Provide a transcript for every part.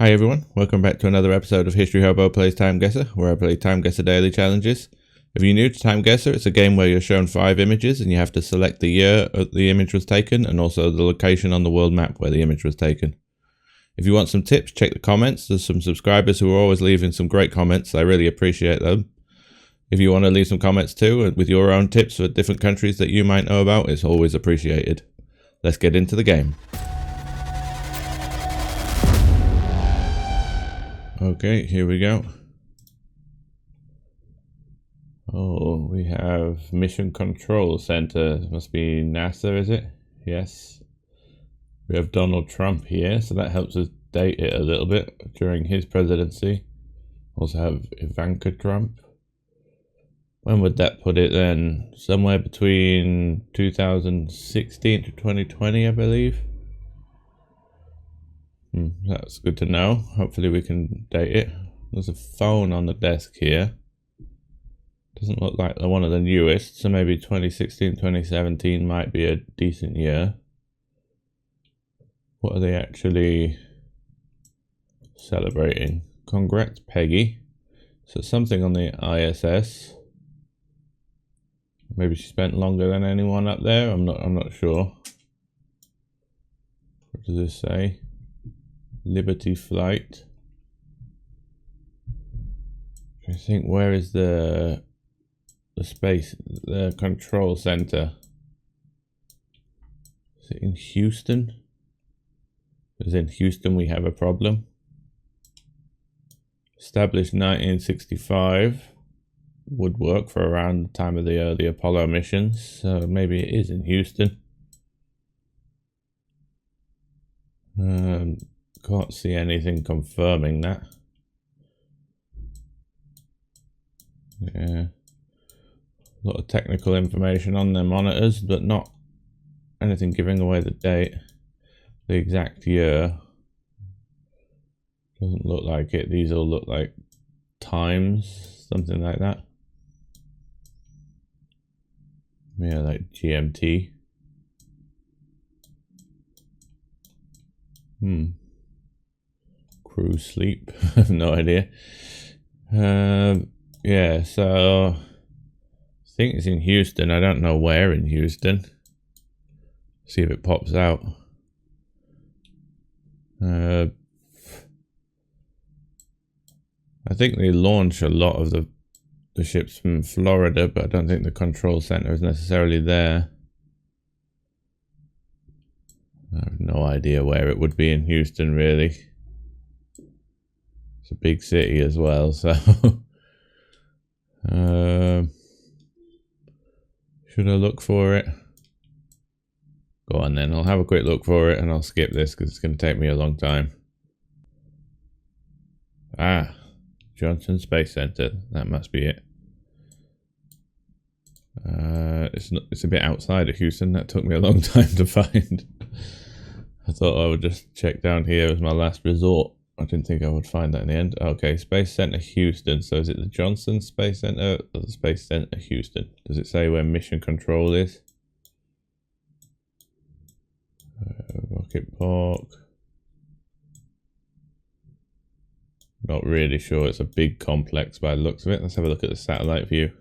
Hi everyone, welcome back to another episode of History Hobo Plays TimeGuessr, where I play TimeGuessr daily challenges. If you're new to TimeGuessr, it's a game where you're shown 5 images and you have to select the year the image was taken and also the location on the world map where the image was taken. If you want some tips, check the comments. There's some subscribers who are always leaving some great comments. I really appreciate them. If you want to leave some comments too with your own tips for different countries that you might know about, it's always appreciated. Let's get into the game. Okay, here we go. Oh, we have Mission Control Center. Must be NASA, is it? Yes. We have Donald Trump here, so that helps us date it a little bit during his presidency. Also have Ivanka Trump. When would that put it then? Somewhere between 2016 to 2020, I believe. That's good to know. Hopefully we can date it. There's a phone on the desk here. Doesn't look like one of the newest, so maybe 2016, 2017 might be a decent year. What are they actually celebrating? Congrats, Peggy. So something on the ISS. Maybe she spent longer than anyone up there. I'm not sure. What does this say? Liberty flight. I think, where is the space, the control center? Is it in Houston? Because in Houston we have a problem. Established 1965. Would work for around the time of the Apollo missions, so maybe it is in Houston. Can't see anything confirming that. Yeah, a lot of technical information on their monitors, but not anything giving away the date, the exact year. Doesn't look like it. These all look like times, something like that. Yeah, like GMT. Crew sleep. I have no idea. Yeah, so I think it's in Houston. I don't know where in Houston. See if it pops out. I think they launch a lot of the ships from Florida, but I don't think the control center is necessarily there. I have no idea where it would be in Houston, really. It's a big city as well, so should I look for it? Go on then, I'll have a quick look for it and I'll skip this because it's going to take me a long time. Ah, Johnson Space Center, that must be it. It's a bit outside of Houston. That took me a long time to find. I thought I would just check down here as my last resort. I didn't think I would find that in the end. Okay, Space Center Houston. So is it the Johnson Space Center or the Space Center Houston? Does it say where Mission Control is? Rocket Park. Not really sure. It's a big complex by the looks of it. Let's have a look at the satellite view.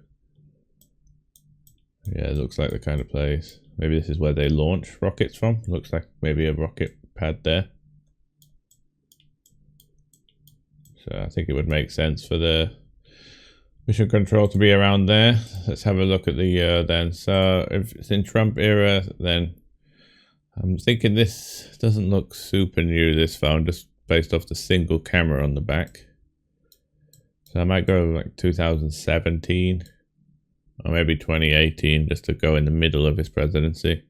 Yeah, it looks like the kind of place. Maybe this is where they launch rockets from. Looks like maybe a rocket pad there. So I think it would make sense for the Mission Control to be around there. Let's have a look at the year then. So if it's in Trump era, then I'm thinking this doesn't look super new, this phone, just based off the single camera on the back. So I might go like 2017. Or maybe 2018, just to go in the middle of his presidency.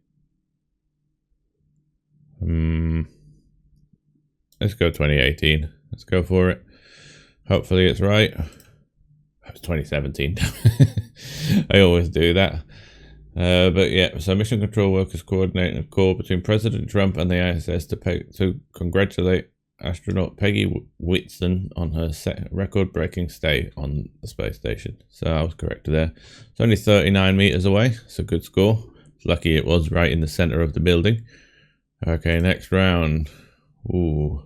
Let's go 2018. Let's go for it. Hopefully it's right. It's 2017. I always do that. But yeah, so Mission Control workers coordinating a call between President Trump and the ISS to congratulate astronaut Peggy Whitson on her record-breaking stay on the space station. So I was correct there. It's only 39 meters away. It's a good score. It's lucky it was right in the center of the building. Okay, next round. Ooh,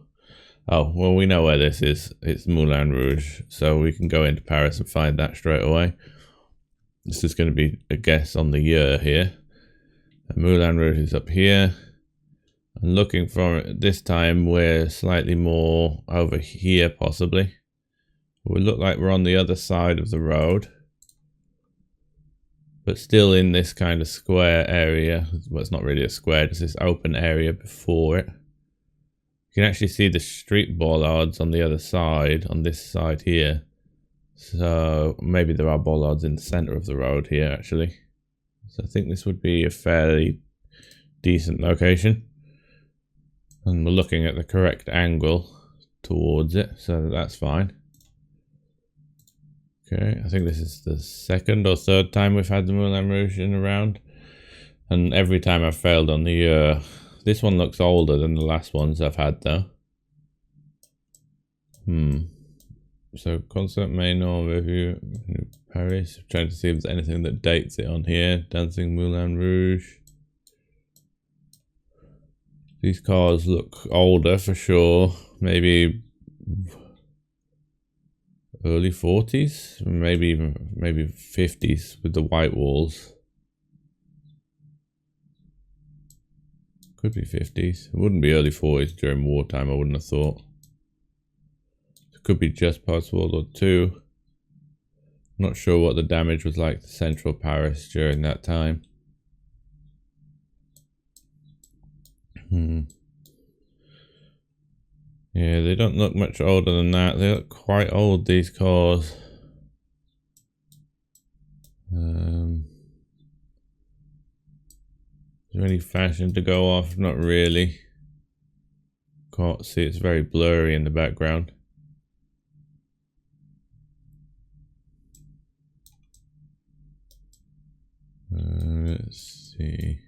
Oh, well, we know where this is. It's Moulin Rouge, so we can go into Paris and find that straight away. This is going to be a guess on the year here. And Moulin Rouge is up here. And looking for it this time, we're slightly more over here, possibly. It would look like we're on the other side of the road, but still in this kind of square area. Well, it's not really a square, just this open area before it. You can actually see the street bollards on the other side, on this side here. So maybe there are bollards in the center of the road here, actually. So I think this would be a fairly decent location. And we're looking at the correct angle towards it, so that's fine. Okay, I think this is the second or third time we've had the Moulin Rouge in a round. And every time I've failed on the year. This one looks older than the last ones I've had, though. So, Concert Maison Revue Paris. I'm trying to see if there's anything that dates it on here. Dancing Moulin Rouge. These cars look older for sure. Maybe early 40s, maybe 50s with the white walls. Could be 50s. It wouldn't be early 40s during wartime, I wouldn't have thought. It could be just post World War II. Not sure what the damage was like to central Paris during that time. Yeah, they don't look much older than that. They look quite old, these cars. Is there any fashion to go off? Not really. Can't see, it's very blurry in the background. Let's see.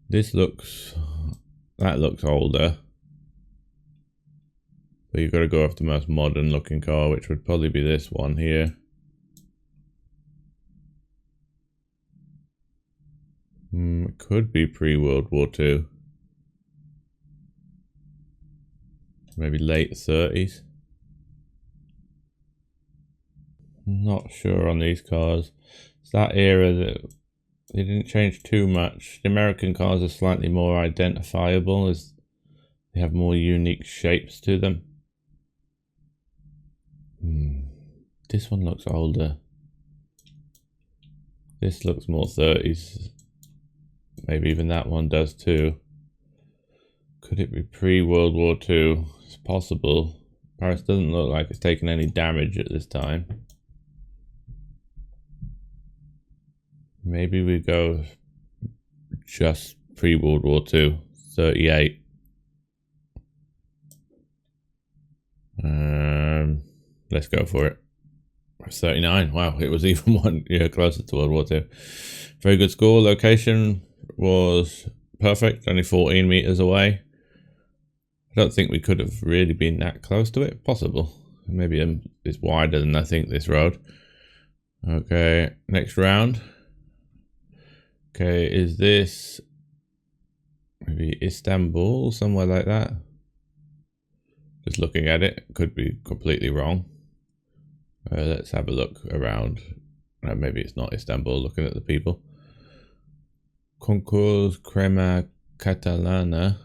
That looks older. But you've got to go off the most modern looking car, which would probably be this one here. It could be pre-World War II. Maybe late 30s. Not sure on these cars. It's that era that they didn't change too much. The American cars are slightly more identifiable as they have more unique shapes to them. This one looks older. This looks more 30s. Maybe even that one does too. Could it be pre-World War II? It's possible. Paris doesn't look like it's taken any damage at this time. Maybe we go just pre-World War II, 38. Let's go for it. 39. Wow, it was even 1 year closer to World War II. Very good score. Location was perfect, only 14 meters away. I don't think we could have really been that close to it. Possible. Maybe it's wider than I think, this road. Okay, next round. Okay, is this maybe Istanbul, somewhere like that? Just looking at it, could be completely wrong. Let's have a look around. Maybe it's not Istanbul, looking at the people. Concours Crema Catalana.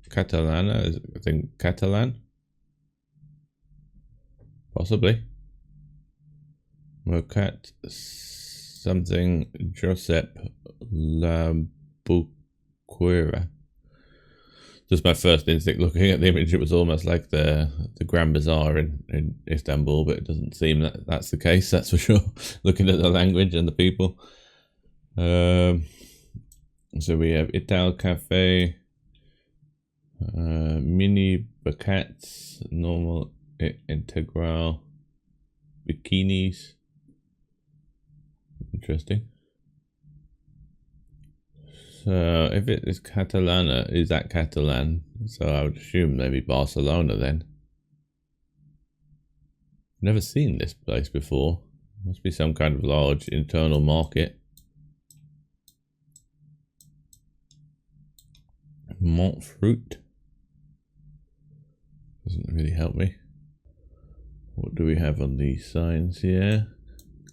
Catalana, is I think Catalan? Possibly. Mercat something Josep Lambuquira. Just my first instinct looking at the image, it was almost like the Grand Bazaar in Istanbul, but it doesn't seem that that's the case, that's for sure, looking at the language and the people. So we have Ital Cafe, Mini Baguettes, Normal Integral, Bikinis. Interesting. So if it is Catalana, is that Catalan? So I would assume maybe Barcelona then. Never seen this place before. Must be some kind of large internal market. Malt fruit. Doesn't really help me. What do we have on these signs here?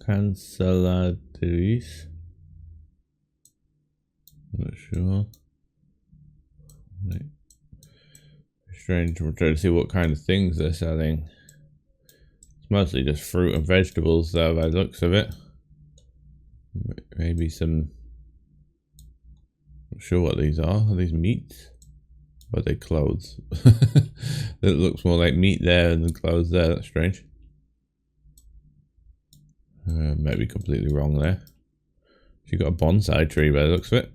Cancelatriz. Not sure. Strange. We're trying to see what kind of things they're selling. It's mostly just fruit and vegetables, though, by the looks of it. Maybe some. Not sure what these are. Are these meats? Or are they clothes? It looks more like meat there than clothes there. That's strange. Maybe completely wrong there. She got a bonsai tree by the looks of it.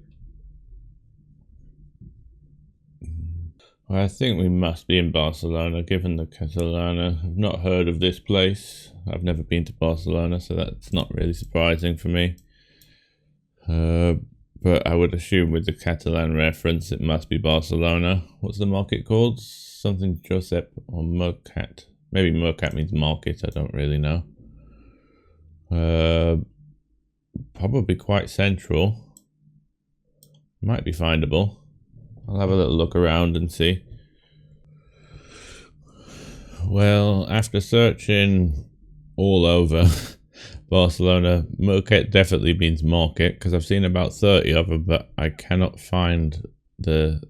I think we must be in Barcelona, given the Catalana. I've not heard of this place. I've never been to Barcelona, so that's not really surprising for me. But I would assume with the Catalan reference, it must be Barcelona. What's the market called? Something Josep or Mercat. Maybe Mercat means market, I don't really know. Probably quite central. Might be findable. I'll have a little look around and see. Well, after searching all over Barcelona, Mercat definitely means market, because I've seen about 30 of them, but I cannot find the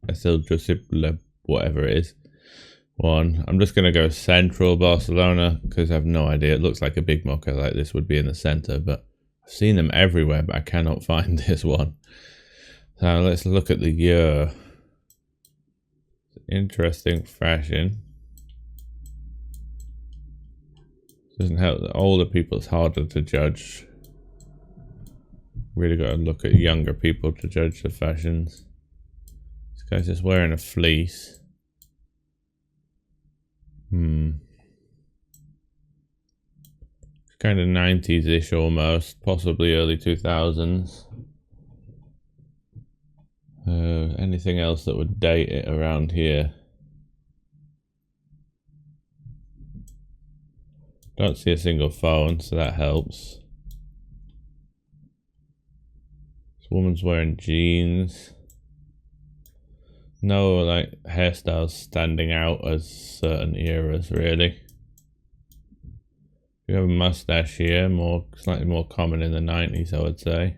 Esel Josep, whatever it is, one. I'm just going to go central Barcelona, because I have no idea. It looks like a big market like this would be in the center, but I've seen them everywhere, but I cannot find this one. So let's look at the year. Interesting fashion. Doesn't help that older people, it's harder to judge. Really got to look at younger people to judge the fashions. This guy's just wearing a fleece. It's kind of 90s-ish almost, possibly early 2000s. Anything else that would date it around here? Don't see a single phone, so that helps. This woman's wearing jeans. No, like, hairstyles standing out as certain eras, really. We have a mustache here, slightly more common in the 90s, I would say.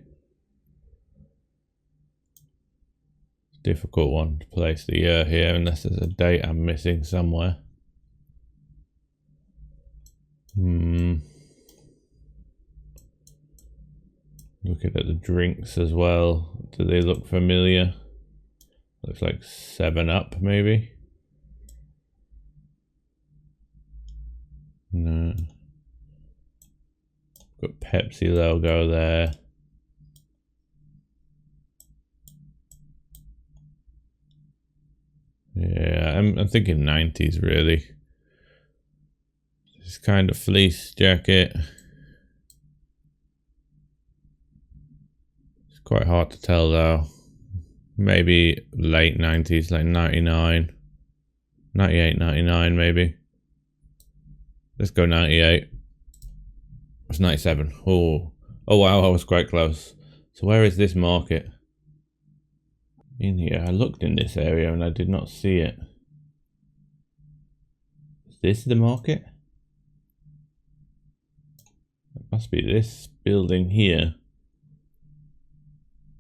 Difficult one to place the year here unless there's a date I'm missing somewhere. Looking at the drinks as well. Do they look familiar? Looks like 7-Up maybe. No. Got Pepsi logo there. Yeah, I'm thinking 90s really. This kind of fleece jacket. It's quite hard to tell though. Maybe late 90s, like 99, 98, 99 maybe. Let's go 98. It's 97. Oh wow, I was quite close. So where is this market? In here, I looked in this area and I did not see it. Is this the market? It must be this building here.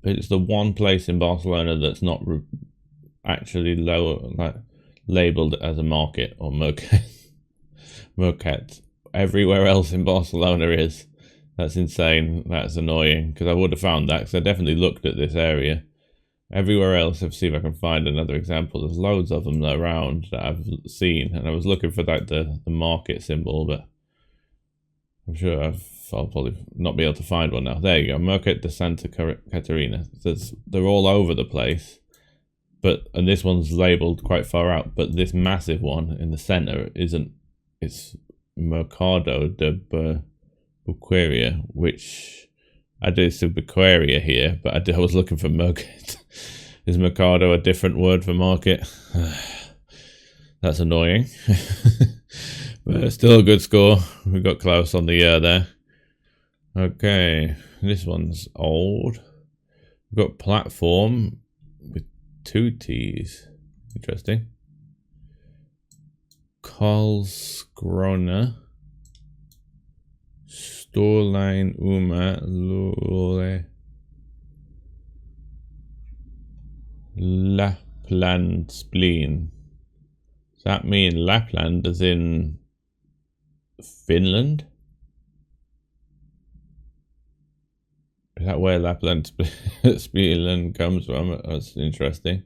But it's the one place in Barcelona that's not actually labeled as a market or Mercat. Mercat. Everywhere else in Barcelona is. That's insane. That's annoying, because I would have found that, because I definitely looked at this area. Everywhere else, I'll see if I can find another example. There's loads of them around that I've seen, and I was looking for like the market symbol, but I'm sure I'll probably not be able to find one now. There you go, Mercat de Santa Caterina. They're all over the place, and this one's labelled quite far out, but this massive one in the centre isn't. It's Mercado de Buqueria, which I did some Buqueria here, but I was looking for Mercat. Is Mercado a different word for market? That's annoying. But still a good score. We got close on the year there. Okay, this one's old. We've got platform with two T's. Interesting. Karlskrona. Storlein Uma Lule. Lapland spleen. Does that mean Lapland as in Finland? Is that where Lapland spleen comes from? That's interesting.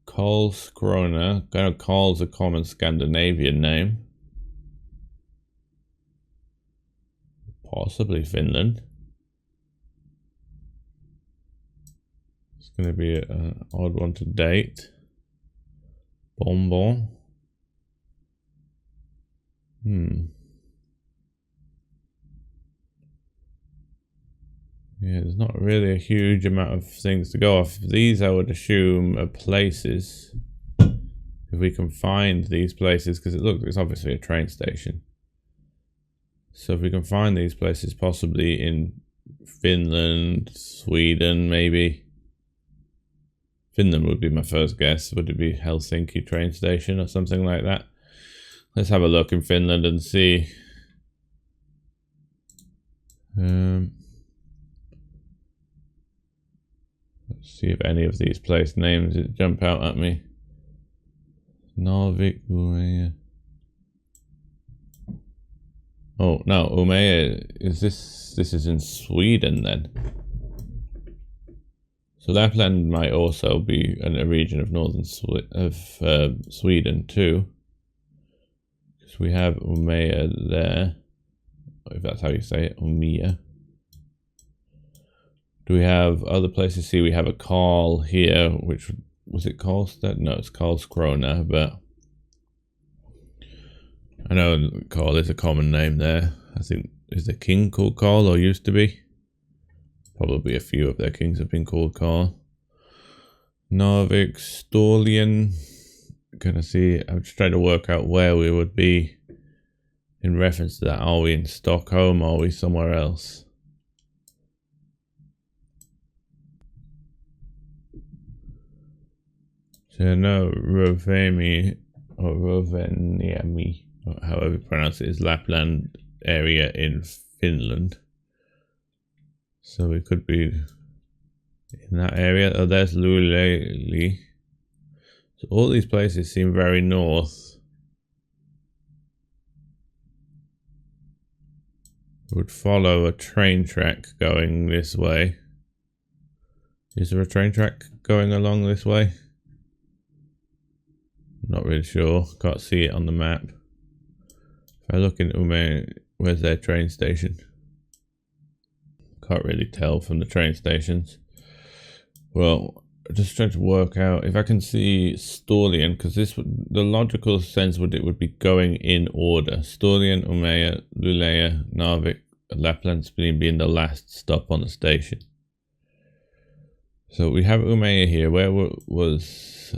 Karlskrona. I know Karl's a common Scandinavian name. Possibly Finland. It's going to be an odd one to date. Bonbon. Yeah, there's not really a huge amount of things to go off. These, I would assume, are places. If we can find these places, because it's obviously a train station. So if we can find these places, possibly in Finland, Sweden, maybe. Finland would be my first guess. Would it be Helsinki train station or something like that? Let's have a look in Finland and see. Let's see if any of these place names jump out at me. Narvik, Umeå. Oh no, Umeå is this is in Sweden then. So Lapland might also be a region of northern Sweden too. Because we have Umeå there. If that's how you say it, Umeå. Do we have other places? See, we have a Karl here, which was it Karlstad? No, it's Karlskrona, but I know Karl is a common name there. I think, is the king called Karl, or used to be? Probably a few of their kings have been called Karl. Narvik, Storlien. Gonna see, I'm just trying to work out where we would be in reference to that. Are we in Stockholm, or are we somewhere else? So no, Rovaniemi, or Rovaniemi, or however you pronounce it, is Lapland area in Finland. So we could be in that area. Oh, there's Luleå. So all these places seem very north. Would follow a train track going this way. Is there a train track going along this way? Not really sure. Can't see it on the map. If I look in Umeå, where's their train station? Can't really tell from the train stations. Well, just trying to work out if I can see Storlien, because the logical sense it would be going in order. Storlien, Umeå, Luleå, Narvik, Lapland spleen being the last stop on the station. So we have Umeå here. Where was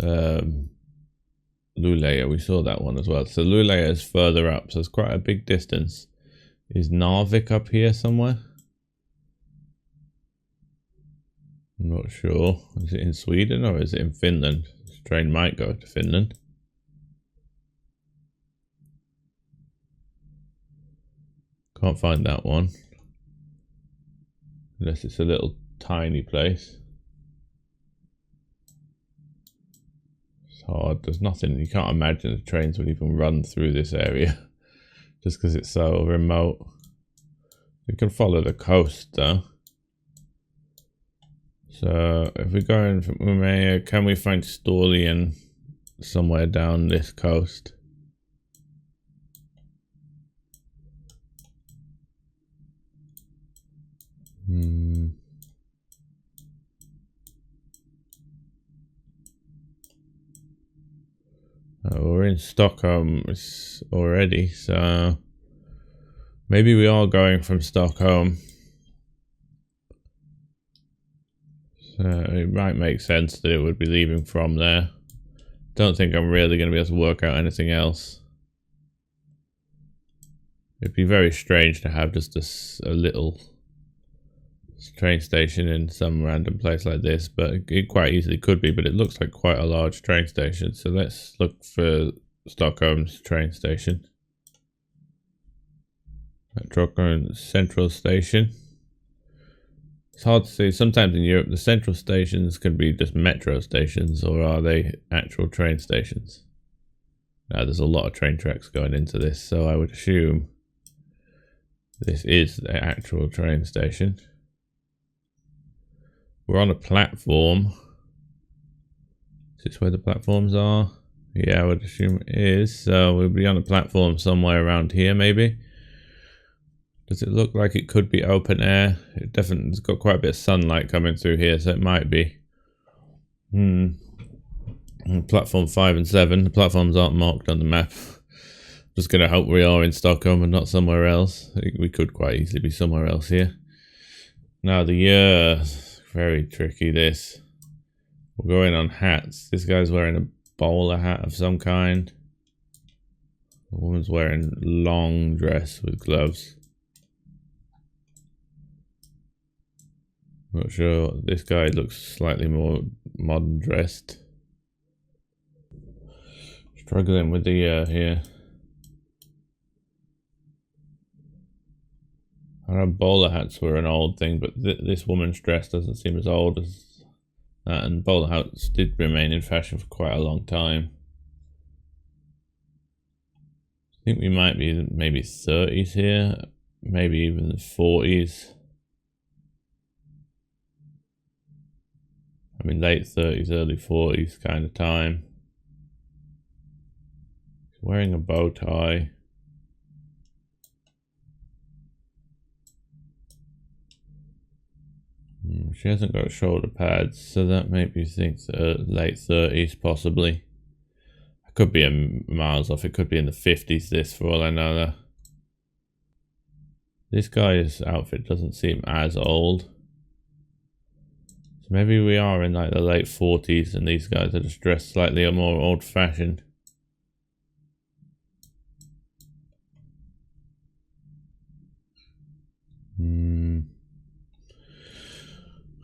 Luleå? We saw that one as well. So Luleå is further up, so it's quite a big distance. Is Narvik up here somewhere? I'm not sure. Is it in Sweden or is it in Finland? This train might go to Finland. Can't find that one. Unless it's a little tiny place. It's hard. There's nothing. You can't imagine the trains would even run through this area. Just because it's so remote. We can follow the coast though. So if we're going from Umeå, can we find Storlien somewhere down this coast? We're in Stockholm already, so maybe we are going from Stockholm. So it might make sense that it would be leaving from there. Don't think I'm really going to be able to work out anything else. It'd be very strange to have just a little train station in some random place like this, but it quite easily could be, but it looks like quite a large train station. So let's look for Stockholm's train station. Stockholm Central Station. It's hard to see. Sometimes in Europe, the central stations can be just metro stations, or are they actual train stations? Now, there's a lot of train tracks going into this, so I would assume this is the actual train station. We're on a platform. Is this where the platforms are? Yeah, I would assume it is. So we'll be on a platform somewhere around here, maybe. Does it look like it could be open air? It definitely has got quite a bit of sunlight coming through here, so it might be. Platform 5 and 7. The platforms aren't marked on the map. Just going to hope we are in Stockholm and not somewhere else. We could quite easily be somewhere else here. Now the year, very tricky this. We're going on hats. This guy's wearing a bowler hat of some kind. The woman's wearing long dress with gloves. Not sure. This guy looks slightly more modern dressed. Struggling with the year here. I know bowler hats were an old thing, but this woman's dress doesn't seem as old as that, and bowler hats did remain in fashion for quite a long time. I think we might be maybe 30s here, maybe even the 40s. I mean, late 30s, early 40s kind of time. He's wearing a bow tie. She hasn't got shoulder pads, so that made me think late 30s possibly. I could be miles off. It could be in the 50s, this, for all I know. Though. This guy's outfit doesn't seem as old. So maybe we are in like the late 40s and these guys are just dressed slightly more old-fashioned.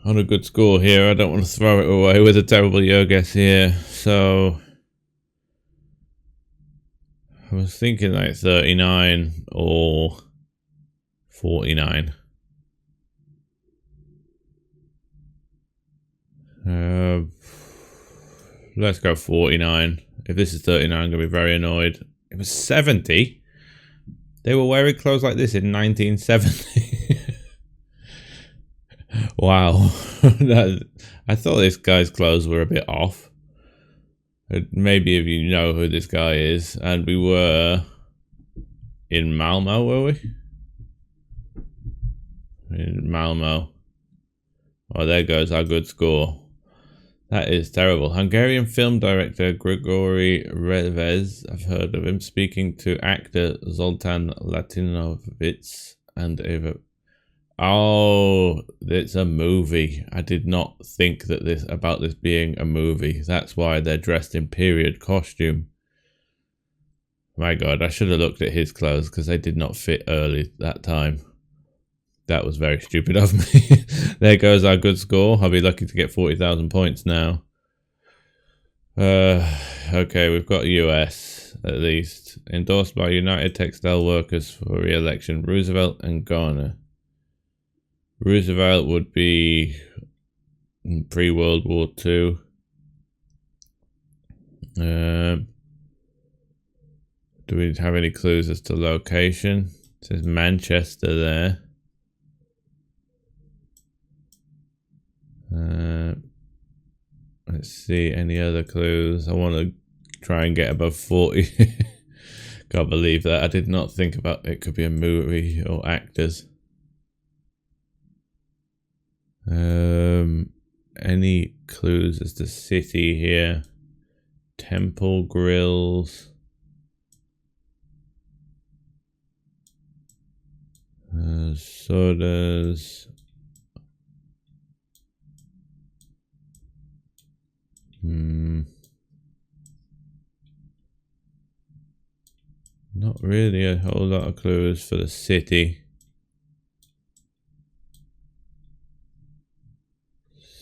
On a good score here. I don't want to throw it away with a terrible year guess here. So I was thinking like 39 or 49. Let's go 49. If this is 39, I'm going to be very annoyed. It was 70. They were wearing clothes like this in 1970. Wow. I thought this guy's clothes were a bit off. Maybe if you know who this guy is. And we were in Malmo, were we? In Malmo. Oh, there goes our good score. That is terrible. Hungarian film director Grigory Revez, I've heard of him, speaking to actor Zoltan Latinovic and Eva. Oh, it's a movie. I did not think that about this being a movie. That's why they're dressed in period costume. My God, I should have looked at his clothes because they did not fit early that time. That was very stupid of me. There goes our good score. I'll be lucky to get 40,000 points now. Okay, we've got US at least. Endorsed by United Textile Workers for re-election, Roosevelt and Garner. Roosevelt would be pre-World War II. Do we have any clues as to location? It says Manchester there. Let's see, any other clues? I want to try and get above 40. Can't believe that. I did not think about it could be a movie or actors. Any clues as to city here? Temple Grills. Sodas. Not really a whole lot of clues for the city.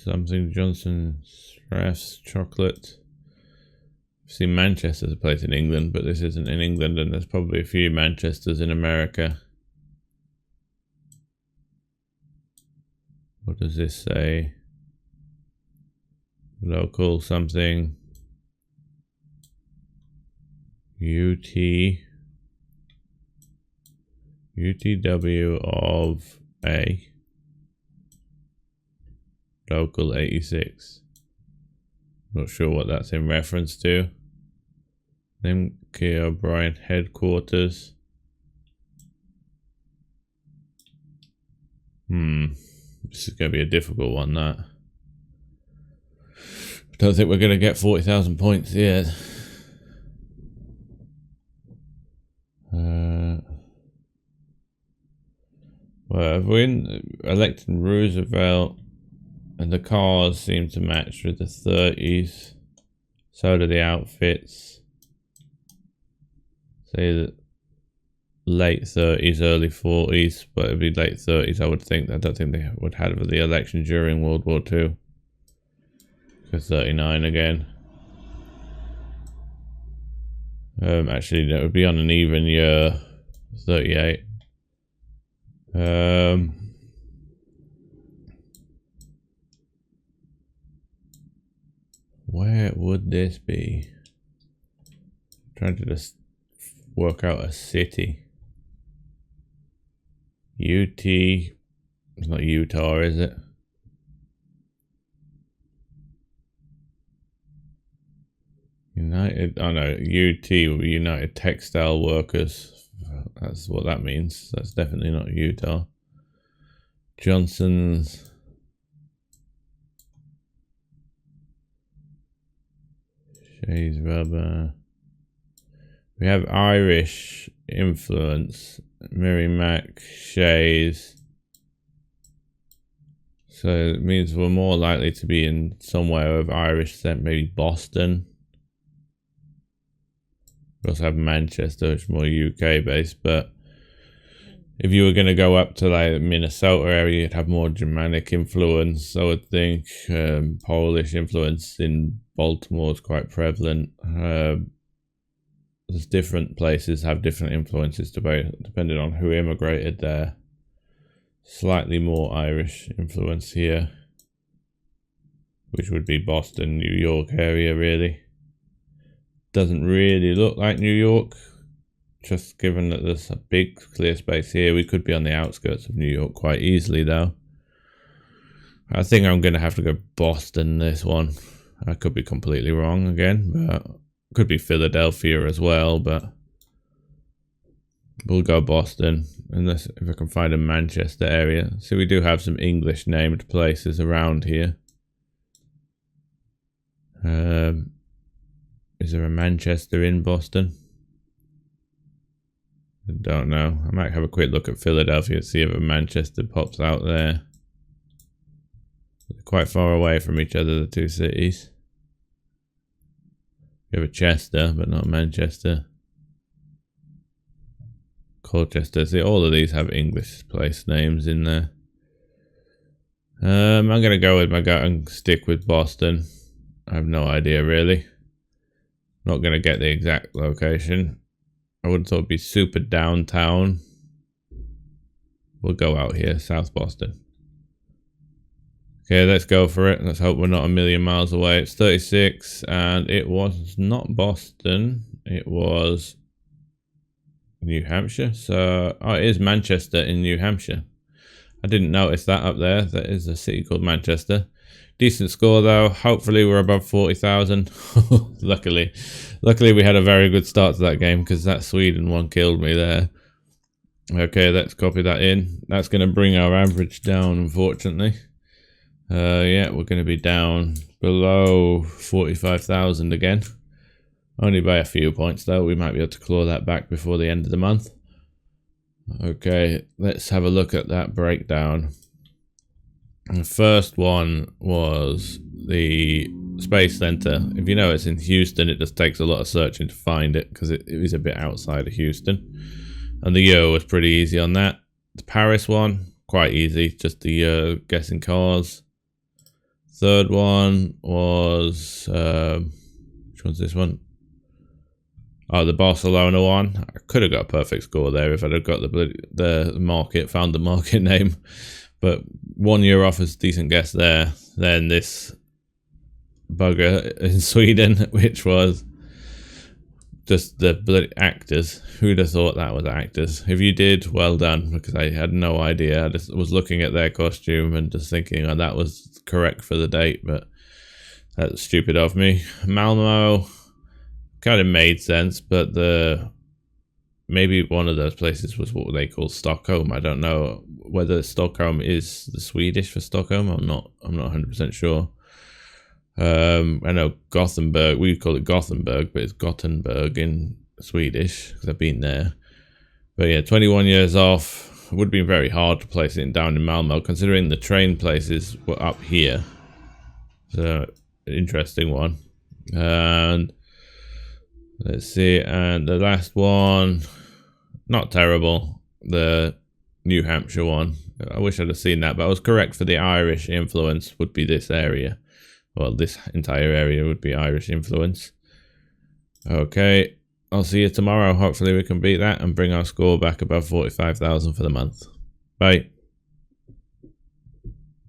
something Johnson Strauss chocolate. I've seen Manchester's a place in England, but this isn't in England, and there's probably a few Manchesters in America. What does this say? Local something. UTW of A. Local 86. Not sure what that's in reference to. Then Kia O'Brien headquarters. This is going to be a difficult one, that. I don't think we're going to get 40,000 points yet. Well, if we're electing Roosevelt, and the cars seem to match with the 30s. So do the outfits. Say that late 30s, early 40s, but it'd be late 30s, I would think. I don't think they would have the election during World War II. For 39 again. Actually, that would be on an even year. 38. Where would this be? I'm trying to just work out a city. UT. It's not Utah, is it? United. Oh no, UT will be United Textile Workers. That's what that means. That's definitely not Utah. Johnson's. Shays Rubber. We have Irish influence. Merrimack, Shays. So it means we're more likely to be in somewhere of Irish descent, maybe Boston. We also have Manchester, which is more UK based, but if you were going to go up to like Minnesota area, you'd have more Germanic influence, I would think. Polish influence in Baltimore is quite prevalent. There's different places have different influences depending on who immigrated there. Slightly more Irish influence here, which would be Boston, New York area really. Doesn't really look like New York, just given that there's a big clear space here. We could be on the outskirts of New York quite easily though. I think I'm going to have to go Boston this one. I could be completely wrong again, but could be Philadelphia as well, but we'll go Boston, unless if I can find a Manchester area. So we do have some English named places around here. Is there a Manchester in Boston? I don't know. I might have a quick look at Philadelphia and see if a Manchester pops out there. They're quite far away from each other, the two cities. We have a Chester, but not Manchester. Colchester. See, all of these have English place names in there. I'm going to go with my gut and stick with Boston. I have no idea, really. Not going to get the exact location. I would have thought it'd be super downtown. We'll go out here, South Boston. Okay, let's go for it. Let's hope we're not a million miles away. It's 36, and it was not Boston. It was New Hampshire. So, oh, it is Manchester in New Hampshire. I didn't notice that up there. There is a city called Manchester. Decent score though. Hopefully we're above 40,000. Luckily we had a very good start to that game because that Sweden one killed me there. Okay, let's copy that in. That's going to bring our average down, unfortunately. Yeah, we're going to be down below 45,000 again. Only by a few points though. We might be able to claw that back before the end of the month. Okay, let's have a look at that breakdown. The first one was the Space Center. If you know it's in Houston, it just takes a lot of searching to find it because it is a bit outside of Houston. And the year was pretty easy on that. The Paris one, quite easy, just the year guessing cars. Third one was which one's this one? Oh, the Barcelona one. I could have got a perfect score there if I'd have got the market, found the market name. But 1 year off is a decent guess there. Then this bugger in Sweden, which was just the bloody actors. Who'd have thought that was actors? If you did, well done, because I had no idea. I just was looking at their costume and just thinking, oh, that was correct for the date, but that's stupid of me. Malmo kind of made sense, but maybe one of those places was what they call Stockholm. I don't know whether Stockholm is the Swedish for Stockholm. I'm not 100% sure. I know Gothenburg, we call it Gothenburg, but it's Gothenburg in Swedish because I've been there. But yeah, 21 years off. It would have been very hard to place it down in Malmo, considering the train places were up here. So, interesting one. And let's see, and the last one, not terrible, the New Hampshire one. I wish I'd have seen that, but I was correct for the Irish influence would be this area. Well, this entire area would be Irish influence. Okay, I'll see you tomorrow. Hopefully we can beat that and bring our score back above 45,000 for the month. Bye.